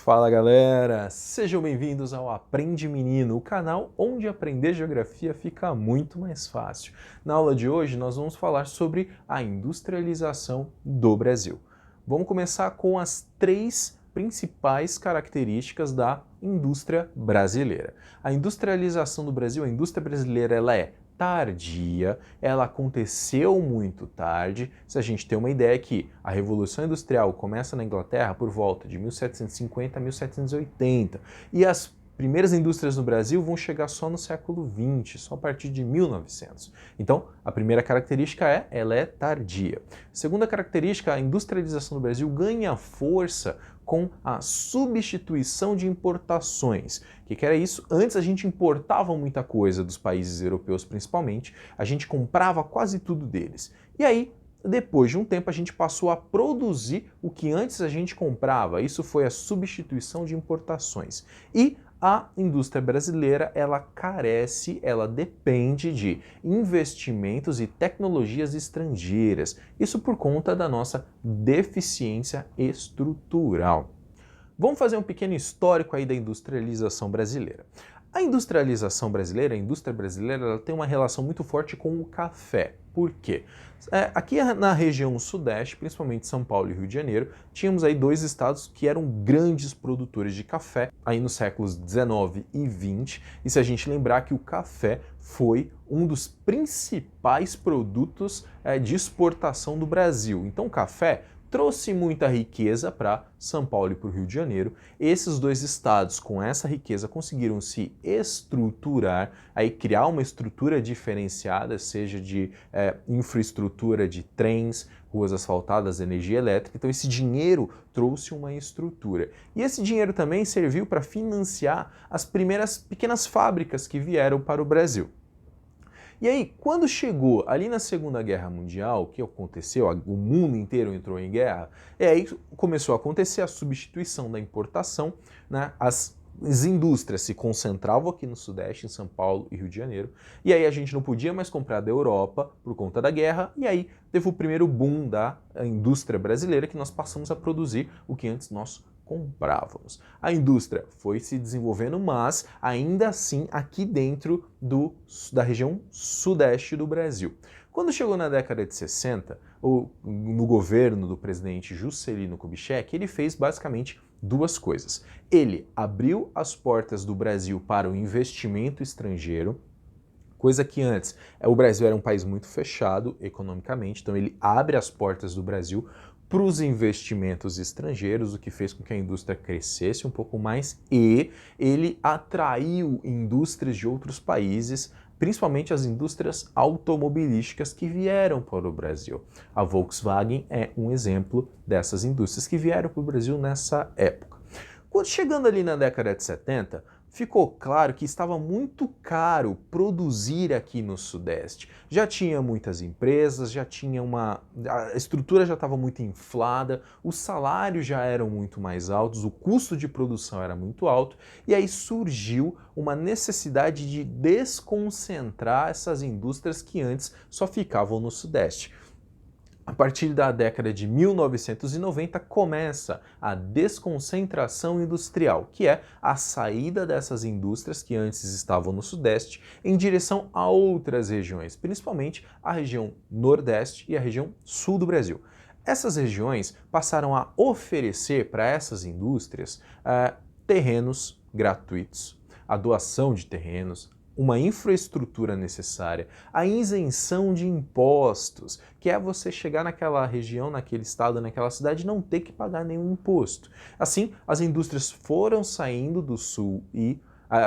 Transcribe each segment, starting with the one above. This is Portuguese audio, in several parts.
Fala galera, sejam bem-vindos ao Aprende Menino, o canal onde aprender geografia fica muito mais fácil. Na aula de hoje nós vamos falar sobre a industrialização do Brasil. Vamos começar com as três principais características da indústria brasileira. A industrialização do Brasil, a indústria brasileira, ela é tardia, ela aconteceu muito tarde. Se a gente tem uma ideia que a Revolução Industrial começa na Inglaterra por volta de 1750 a 1780 e as primeiras indústrias no Brasil vão chegar só no século XX, só a partir de 1900. Então, a primeira característica ela é tardia. Segunda característica, a industrialização do Brasil ganha força com a substituição de importações. O que era isso? Antes a gente importava muita coisa dos países europeus principalmente, a gente comprava quase tudo deles. E aí, depois de um tempo, a gente passou a produzir o que antes a gente comprava. Isso foi a substituição de importações. E a indústria brasileira, ela carece, ela depende de investimentos e tecnologias estrangeiras. Isso por conta da nossa deficiência estrutural. Vamos fazer um pequeno histórico aí da industrialização brasileira. A industrialização brasileira, a indústria brasileira, ela tem uma relação muito forte com o café. Por quê? Aqui na região sudeste, principalmente São Paulo e Rio de Janeiro, tínhamos aí dois estados que eram grandes produtores de café, aí nos séculos 19 e 20. E se a gente lembrar que o café foi um dos principais produtos de exportação do Brasil. Então o café trouxe muita riqueza para São Paulo e para o Rio de Janeiro. Esses dois estados, com essa riqueza, conseguiram se estruturar, aí criar uma estrutura diferenciada, seja de infraestrutura de trens, ruas asfaltadas, energia elétrica. Então esse dinheiro trouxe uma estrutura. E esse dinheiro também serviu para financiar as primeiras pequenas fábricas que vieram para o Brasil. E aí, quando chegou ali na Segunda Guerra Mundial, o que aconteceu? O mundo inteiro entrou em guerra, e aí começou a acontecer a substituição da importação, né? As indústrias se concentravam aqui no Sudeste, em São Paulo e Rio de Janeiro, e aí a gente não podia mais comprar da Europa por conta da guerra, e aí teve o primeiro boom da indústria brasileira, que nós passamos a produzir o que antes nós comprávamos. A indústria foi se desenvolvendo, mas ainda assim aqui dentro da região sudeste do Brasil. Quando chegou na década de 60, no governo do presidente Juscelino Kubitschek, ele fez basicamente duas coisas. Ele abriu as portas do Brasil para o investimento estrangeiro, coisa que antes o Brasil era um país muito fechado economicamente, então ele abre as portas do Brasil para os investimentos estrangeiros, o que fez com que a indústria crescesse um pouco mais, e ele atraiu indústrias de outros países, principalmente as indústrias automobilísticas que vieram para o Brasil. A Volkswagen é um exemplo dessas indústrias que vieram para o Brasil nessa época. Quando chegando ali na década de 70, ficou claro que estava muito caro produzir aqui no Sudeste. Já tinha muitas empresas, a estrutura já estava muito inflada, os salários já eram muito mais altos, o custo de produção era muito alto, e aí surgiu uma necessidade de desconcentrar essas indústrias que antes só ficavam no Sudeste. A partir da década de 1990 começa a desconcentração industrial, que é a saída dessas indústrias que antes estavam no Sudeste em direção a outras regiões, principalmente a região Nordeste e a região Sul do Brasil. Essas regiões passaram a oferecer para essas indústrias terrenos gratuitos, a doação de terrenos, uma infraestrutura necessária, a isenção de impostos, que é você chegar naquela região, naquele estado, naquela cidade e não ter que pagar nenhum imposto. Assim, as indústrias foram saindo do sul e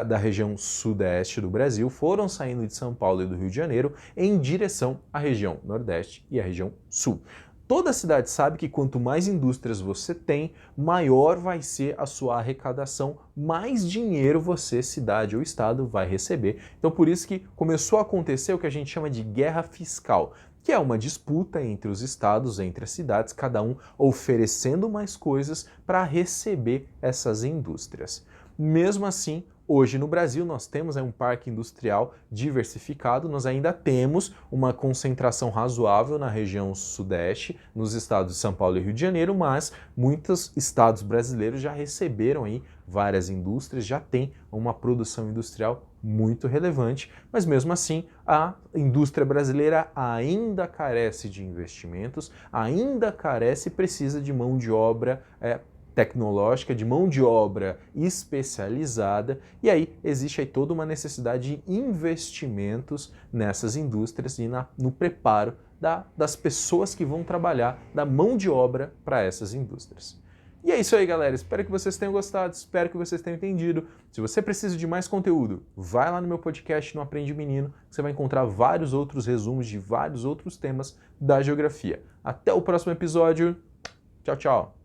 da região sudeste do Brasil, foram saindo de São Paulo e do Rio de Janeiro em direção à região nordeste e à região sul. Toda cidade sabe que quanto mais indústrias você tem, maior vai ser a sua arrecadação, mais dinheiro você, cidade ou estado, vai receber. Então por isso que começou a acontecer o que a gente chama de guerra fiscal, que é uma disputa entre os estados, entre as cidades, cada um oferecendo mais coisas para receber essas indústrias. Mesmo assim, Hoje no Brasil nós temos um parque industrial diversificado, nós ainda temos uma concentração razoável na região sudeste, nos estados de São Paulo e Rio de Janeiro, mas muitos estados brasileiros já receberam aí várias indústrias, já tem uma produção industrial muito relevante, mas mesmo assim a indústria brasileira ainda carece de investimentos, ainda carece e precisa de mão de obra tecnológica, de mão de obra especializada, e aí existe aí toda uma necessidade de investimentos nessas indústrias e no preparo das pessoas que vão trabalhar, da mão de obra para essas indústrias. E é isso aí, galera. Espero que vocês tenham gostado, espero que vocês tenham entendido. Se você precisa de mais conteúdo, vai lá no meu podcast, no Aprende Menino, que você vai encontrar vários outros resumos de vários outros temas da geografia. Até o próximo episódio. Tchau, tchau.